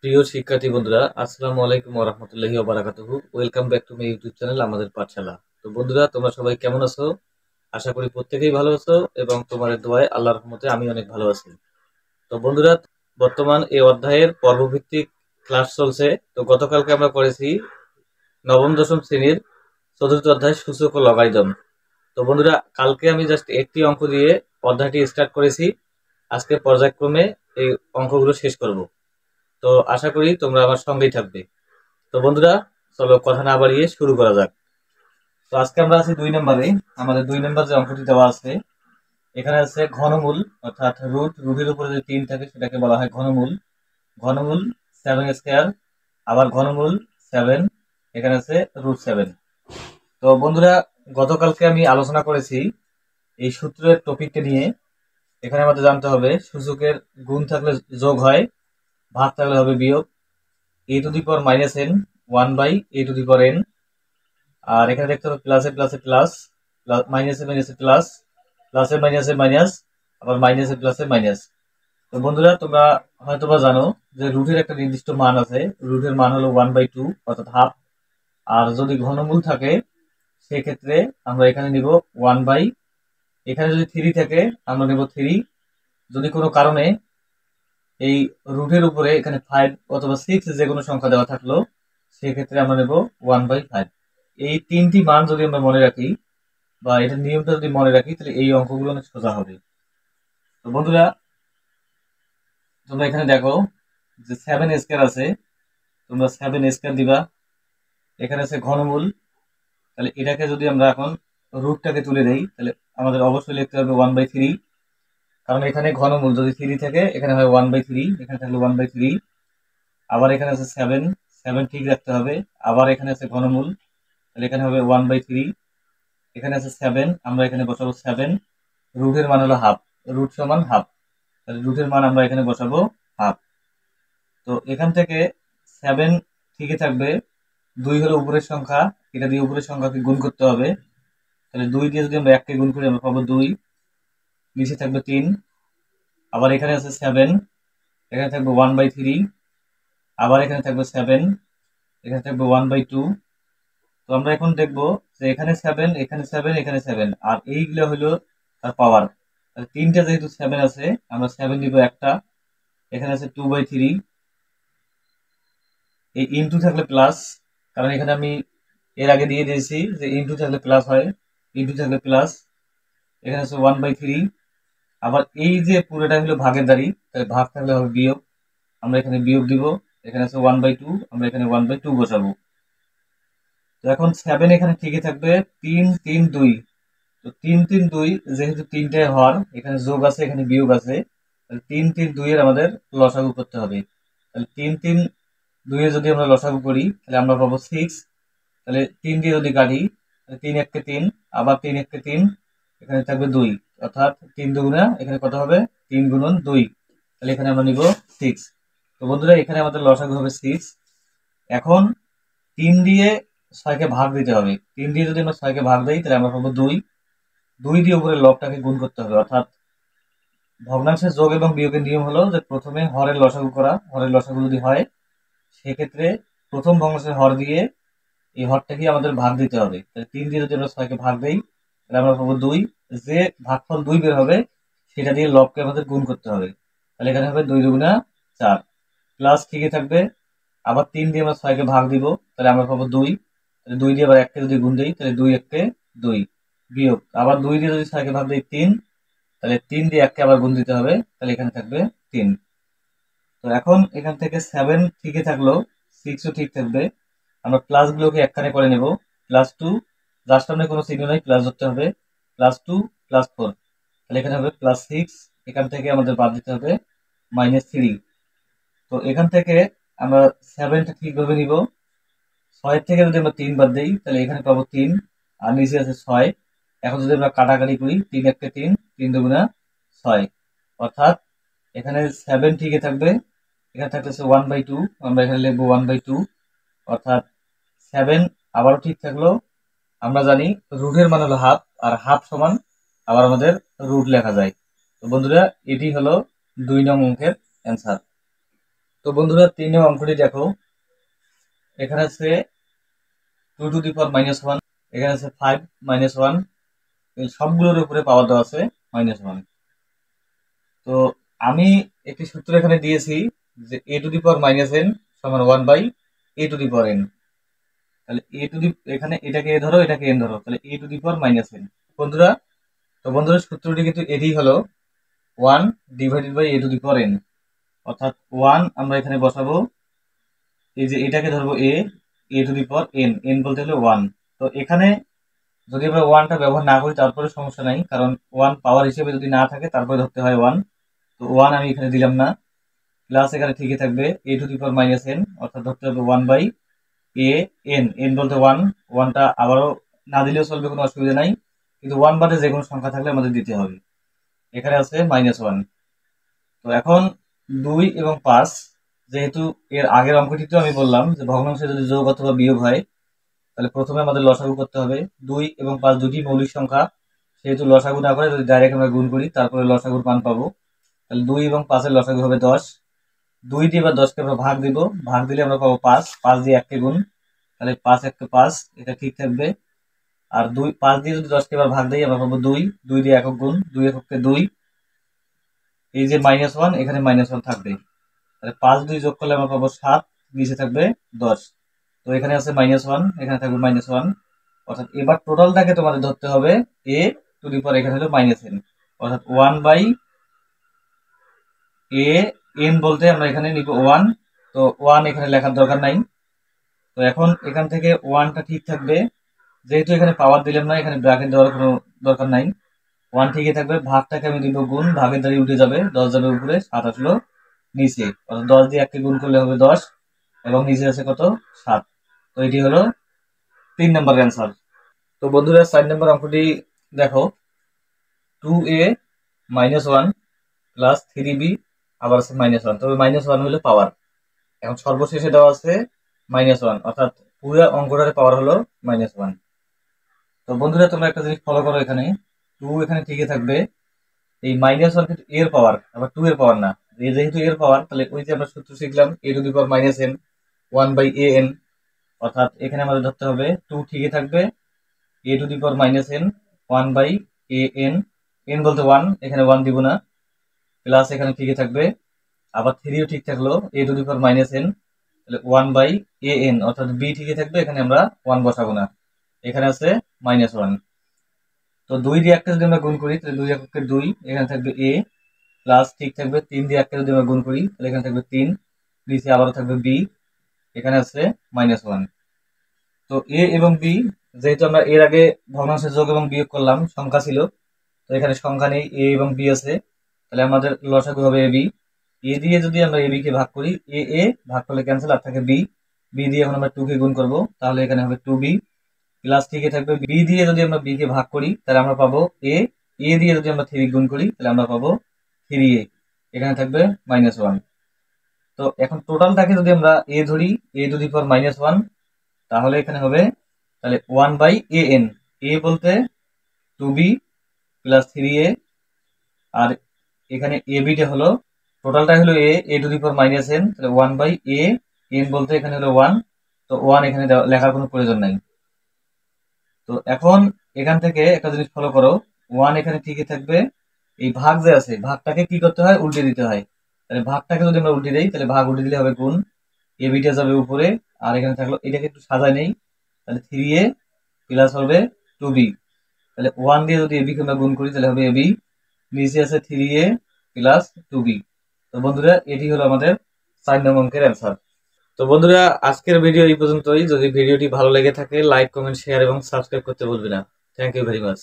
প্রিয় শিক্ষার্থী বন্ধুরা, আসসালামু আলাইকুম ওয়া রাহমাতুল্লাহি ওয়া বারাকাতুহু। Welcome back to my YouTube channel আমাদের পাঠশালা। তো বন্ধুরা, তোমরা সবাই কেমন আছো? আশা করি প্রত্যেকেই ভালো আছো এবং তোমাদের দোয়ায় আল্লাহর রহমতে আমি অনেক ভালো আছি। তো বন্ধুরা, বর্তমান এই অধ্যায়ের পর্বভিত্তিক ক্লাস চলছে। তো গতকালকে আমরা করেছি নবম দশম শ্রেণীর চতুর্থ অধ্যায় সূচক ও লগারিদম। তো বন্ধুরা, কালকে আমি জাস্ট একটি অঙ্ক দিয়ে অধ্যায়টি স্টার্ট করেছি। আজকে পর্যায়ক্রমে এই অঙ্কগুলো শেষ করব। তো আশা করি তোমরা আমার সঙ্গেই থাকবে। তো বন্ধুরা, চলো কথা না বাড়িয়ে শুরু করা যাক। তো আজকে আমরা আছি 2 নম্বরে। আমাদের 2 নম্বর যে অঙ্কটি দেওয়া আছে, এখানে আছে ঘনমূল, অর্থাৎ রুটের উপরে যে 3 থাকে সেটাকে বলা হয় ঘনমূল। ঘনমূল 7 স্কয়ার, আবার ঘনমূল 7, এখানে আছে √7। তো বন্ধুরা, গতকালকে আমি আলোচনা করেছি এই সূত্রের টপিককে নিয়ে। এখানে আমাদের জানতে হবে সূচকের গুণ থাকলে যোগ হয়, ভাগ থাকলে হবে বিয়োগ। a⁻n 1/a⁻n। আর এখানে দেখতে হবে প্লাসে প্লাসে প্লাস, মাইনাসে মাইনাসে প্লাস, প্লাসে মাইনাসে মাইনাস, আবার মাইনাসে প্লাসে মাইনাস। তো বন্ধুরা, তোমরা হয়তোবা জানো যে রুটের একটা নির্দিষ্ট মান আছে। রুটের মান হলো 1/2, অর্থাৎ হাফ। আর যদি ঘনমূল থাকে সেক্ষেত্রে আমরা এখানে নিব 1/, এখানে যদি 3 থাকে আমরা নেব 3। যদি কোনো কারণে এই রুটের উপরে এখানে 5 অথবা 6 যে কোনো সংখ্যা দেওয়া থাকলো সেক্ষেত্রে আমরা নেব 1/5। এই 3টি মান যদি আমরা মনে রাখি বা এটার নিয়মটা যদি মনে রাখি, তাহলে এই অঙ্কগুলো অনেক সোজা হবে। তো বন্ধুরা, তোমরা এখানে দেখো যে 7 স্কয়ার আছে, তোমরা 7 স্কয়ার দিবা। এখানে আছে ঘনমূল, তাহলে এটাকে যদি আমরা এখন রুটটাকে তুলে দেই তাহলে আমাদের অবশ্যই লিখতে হবে 1/3, কারণ এখানে ঘনমূল যদি 3 থাকে এখানে হয় 1/3, এখানে থাকলে 1/3। আবার এখানে আছে 7, 7 ঠিক রাখতে হবে। আবার এখানে আছে ঘনমূল, তাহলে এখানে হবে 1/3। এখানে আছে 7, আমরা এখানে বসাবো 7। রুটের মান হলো হাফ, রুট সমান হাফ, তাহলে রুটের মান আমরা এখানে বসাবো হাফ। তো এখান থেকে 7 ঠিকই থাকবে। 2 হলো উপরের সংখ্যা, এটা দিয়ে উপরের সংখ্যাকে গুণ করতে হবে। তাহলে 2 দিয়ে যদি আমরা 1কে গুণ করি আমরা পাবো 2, নিচে থাকবে 3। আবার এখানে আছে 7, এখানে থাকবে 1/3। আবার এখানে থাকবে 7, এখানে থাকবে 1/2। তো আমরা এখন দেখবো যে এখানে 7, এখানে 7, এখানে 7, আর এইগুলো হলো তার পাওয়ার। তাহলে 3টা যেহেতু 7 আছে, আমরা 7 নিব একটা। এখানে আছে 2/3। এই ইনটু থাকলে প্লাস, কারণ এখানে আমি এর আগে দিয়ে দিয়েছি যে ইনটু থাকলে প্লাস হয়, ইনটু থাকলে প্লাস। এখানে আছে 1/3। আবার এই যে পুরোটা হলো ভাগের দাঁড়ি, তাহলে ভাগ থাকলে হবে বিয়োগ, আমরা এখানে বিয়োগ দিব। এখানে আছে 1/2, আমরা এখানে 1/2 বসাবো। তো এখন 7 এখানে ঠিকই থাকবে। 3 3 2, তো 3 3 2 যেহেতু 3টায় হর, এখানে যোগ আছে এখানে বিয়োগ আছে, তাহলে 3 3 2 এর আমাদের লসাগু করতে হবে। তাহলে 3 3 2 এর যদি আমরা লসাগু করি তাহলে আমরা পাবো 6। তাহলে 3 দিয়ে যদি কাটি তাহলে 3 1 কে 3, আবার 3 1 কে 3, এখানে থাকবে 2, অর্থাৎ 3 দুগুণা এখানে কত হবে 3 গুণন 2, তাহলে এখানে আমরা নিব 6। তো বন্ধুরা, এখানে আমাদের লসাগু হবে 6। এখন 3 দিয়ে 6কে ভাগ দিতে হবে। 3 দিয়ে যদি আমরা 6কে ভাগ দিই তাহলে আমরা পাবো 2। 2 দিয়ে উপরে লবটাকে গুণ করতে হবে, অর্থাৎ ভগ্নাংশের যোগ এবং বিয়োগের নিয়ম হলো যে প্রথমে হরের লসাগু করা। হরের লসাগু যদি হয় সেক্ষেত্রে প্রথম ভগ্নাংশের হর দিয়ে এই হরটাকে আমাদের ভাগ দিতে হবে। তাহলে 3 দিয়ে যদি আমরা 6কে ভাগ দেই তাহলে আমরা পাবো 2। যে ভাগফল 2 বের হবে সেটা দিয়ে লবকে আমাদের গুণ করতে হবে। তাহলে এখানে হবে 2 দুগুণা 4, প্লাস ঠিকই থাকবে। আবার 3 দিয়ে আমরা 6কে ভাগ দিব, তাহলে আমরা পাবো 2। তাহলে 2 দিয়ে আবার 1কে যদি গুণ দিই তাহলে 2 1 কে 2, বিয়োগ আবার 2 দিয়ে যদি 6কে ভাগ দিই 3, তাহলে 3 দিয়ে 1কে আবার গুণ দিতে হবে, তাহলে এখানে থাকবে 3। তো এখন এখান থেকে 7 ঠিকই থাকলো, 6ও ঠিক থাকবে। আমরা প্লাস গুলোকে একখানে করে নেব। +2, লাস্ট টার্মে কোনো চিহ্ন নাই, প্লাস ধরতে হবে। +2 +4, তাহলে এখানে হবে +6। এখান থেকে আমাদের বাদ দিতে হবে -3। তো এখান থেকে আমরা 7টা ঠিকভাবে নিব। 6 থেকে যদি আমরা 3 বাদ দিই তাহলে এখানে পাবো 3, আর নিচে আছে 6। এখন যদি আমরা কাটাকাটি করি 3 1 কে 3, 3 দুগুণা 6, অর্থাৎ এখানে 7 ঠিকই থাকবে। এখানে থাকতেছে 1/2, আমরা এখানে লিখবো 1/2, অর্থাৎ 7 আবারও ঠিক থাকলো। আমরা জানি রুটের মান হলো হাফ, আর হাফ সমান আবার আমাদের রুট লেখা যায়। তো বন্ধুরা, এটি হলো 2 নং অঙ্কের অ্যান্সার। তো বন্ধুরা 3 নং অঙ্কটি দেখো, এখানে আছে 2 টু দি পাওয়ার -1, এখানে আছে 5 -1, এই সবগুলোর উপরে পাওয়ার দেওয়া আছে -1। তো আমি একটি সূত্র এখানে দিয়েছি যে a to the power -n সমান 1/a to the power n। তাহলে a টু দি, এখানে এটাকে a ধরো, এটাকে n ধরো, তাহলে a to the power -n। বন্ধুরা, তো বন্ধুরা সূত্রটি কিন্তু এটি হলো 1 divided by a to the power n, অর্থাৎ 1 আমরা এখানে বসাবো, এই যে এটাকে ধরবো a to the power n, n বলতে হলো 1। তো এখানে যদি আমরা 1টা ব্যবহার না করি তারপরে সমস্যা নাই, কারণ 1 পাওয়ার হিসেবে যদি না থাকে তারপরে ধরতে হয় 1। তো 1 আমি এখানে দিলাম না, প্লাস এখানে ঠিকই থাকবে a to the power -n, অর্থাৎ ধরতে হবে 1/a n, n বলতে 1, 1টা আবারও না দিলেও চলবে, কোনো অসুবিধা নাই, কিন্তু 1 বাদে যে কোনো সংখ্যা থাকলে আমাদের দিতে হবে। এখানে আছে -1। তো এখন 2 এবং 5, যেহেতু এর আগের অঙ্কটিতেও আমি বললাম যে ভগ্নাংশে যদি যোগ অথবা বিয়োগ হয় তাহলে প্রথমে আমাদের লসাগু করতে হবে। 2 এবং 5 দুটি মৌলিক সংখ্যা, সেহেতু লসাগু না করে যদি ডাইরেক্ট আমরা গুণ করি তারপরে লসাগুর মান পাবো। তাহলে 2 এবং 5 এর লসাগু হবে 10। 2 দিয়ে এবার 10কে আমরা ভাগ দিব, ভাগ দিলে আমরা পাবো 5, 5 দিয়ে 1কে গুণ, তাহলে 5 1 5, এটা ঠিক থাকবে। আর 2 5 দিয়ে যদি 10কে এবার ভাগ দিই আমরা পাবো 2, 2 দিয়ে একক গুণ, 2 এককে 2, এই যে -1 এখানে -1 থাকবে, তাহলে 5 2 যোগ করলে আমরা পাবো 7, নিচে থাকবে 10। তো এখানে আছে -1, এখানে থাকবে -1, অর্থাৎ এবার টোটালটাকে তোমাদের ধরতে হবে a টু দি পাওয়ার, এখানে হলো -n, অর্থাৎ 1/a n বলতে আমরা এখানে নিব 1। তো 1 এখানে লেখার দরকার নাই। তো এখন এখান থেকে 1টা ঠিক থাকবে, যেহেতু এখানে পাওয়ার দিলাম না, এখানে ব্র্যাকেট দেওয়ার কোনো দরকার নাই, 1 ঠিকই থাকবে। ভাগটাকে আমি দিব গুণ, ভাগের দ্বারা উঠে যাবে, 10 যাবে উপরে, 7 আসলো নিচে, অর্থাৎ 10 দিয়ে 1কে গুণ করলে হবে 10, এবং নিচে আছে কত, 7। তো এটি হলো 3 নম্বর অ্যান্সার। তো বন্ধুরা 4 নম্বর অঙ্কটি দেখো, 2a -1 প্লাস 3b আবার আছে -1, তবে -1 হলো পাওয়ার। এখন সর্বশেষে দেওয়া আছে -1, অর্থাৎ পুরো অঙ্কটার পাওয়ার হলো -1। তো বন্ধুরা তোমরা একটা জিনিস ফলো করো, এখানে 2 এখানে ঠিকই থাকবে, এই -1 কিন্তু এর পাওয়ার, আবার 2 এর পাওয়ার না। যেহেতু এর পাওয়ার, তাহলে ওই যে আমরা সূত্র শিখলাম a to the power -n 1/a n, অর্থাৎ এখানে আমাদের ধরতে হবে 2 ঠিকই থাকবে, a to the power -n 1/a n, n বলতে 1, এখানে 1 দিব না, প্লাস এখানে ঠিকই থাকবে, আবার 3ও ঠিক থাকলো, a to the power -n, তাহলে 1/a n, অর্থাৎ b ঠিকই থাকবে, এখানে আমরা 1 বসাবো না, এখানে আছে -1। তো 2 দিয়ে 1কে যদি আমরা গুণ করি তাহলে 2 এককে 2, এখানে থাকবে a, প্লাস ঠিক থাকবে 3 দিয়ে 1কে যদি আমরা গুণ করি তাহলে এখানে থাকবে 3, নিচে আবারও থাকবে b, এখানে আছে -1। তো a এবং b, যেহেতু আমরা এর আগে ভগ্নাংশের যোগ এবং বিয়োগ করলাম, সংখ্যা ছিল, তো এখানে সংখ্যা নেই, a এবং b আছে, তাহলে আমাদের লসাগু হবে ab। a দিয়ে যদি আমরা ab কে ভাগ করি, a ভাগ করলে ক্যান্সেল, আর থাকে b, b দিয়ে এখন আমরা 2 কে গুণ করব, তাহলে এখানে হবে 2b, প্লাস ঠিকই থাকবে b দিয়ে যদি আমরা b কে ভাগ করি তাহলে আমরা পাবো a, a দিয়ে যদি আমরা 3 গুণ করি তাহলে আমরা পাবো 3a, এখানে থাকবে -1। তো এখন টোটালটাকে যদি আমরা a ধরি, a টু দি পাওয়ার -1, তাহলে এখানে হবে, তাহলে 1/a n, a বলতে 2b প্লাস 3a, আর এখানে ab টা হলো, টোটালটা হলো a to the power -n, তাহলে 1/a n বলতে এখানে হলো 1, তো 1 এখানে লেখার কোনো প্রয়োজন নাই। তো এখন এখান থেকে একটা জিনিস ফলো করো, 1 এখানে ঠিকই থাকবে, এই ভাগ যে আছে, ভাগটাকে কি করতে হয়, উল্টে দিতে হয়। তাহলে ভাগটাকে যদি আমরা উল্টে দিই তাহলে ভাগ উল্টে দিলে হবে গুণ, এ বিটা যাবে উপরে, আর এখানে থাকলো, এটাকে একটু সাজায় নেই, তাহলে 3a প্লাস হবে 2b, তাহলে 1 দিয়ে যদি এবি কে আমরা গুণ করি তাহলে হবে এবি, নিচে আছে 3a প্লাস 2b। তো বন্ধুরা এটি হলো আমাদের 4 নং অঙ্কের অ্যান্সার। তো বন্ধুরা আজকের ভিডিও এই পর্যন্তই। যদি ভিডিওটি ভালো লেগে থাকে লাইক, কমেন্ট, শেয়ার এবং সাবস্ক্রাইব করতে ভুলবে না। Thank you very much.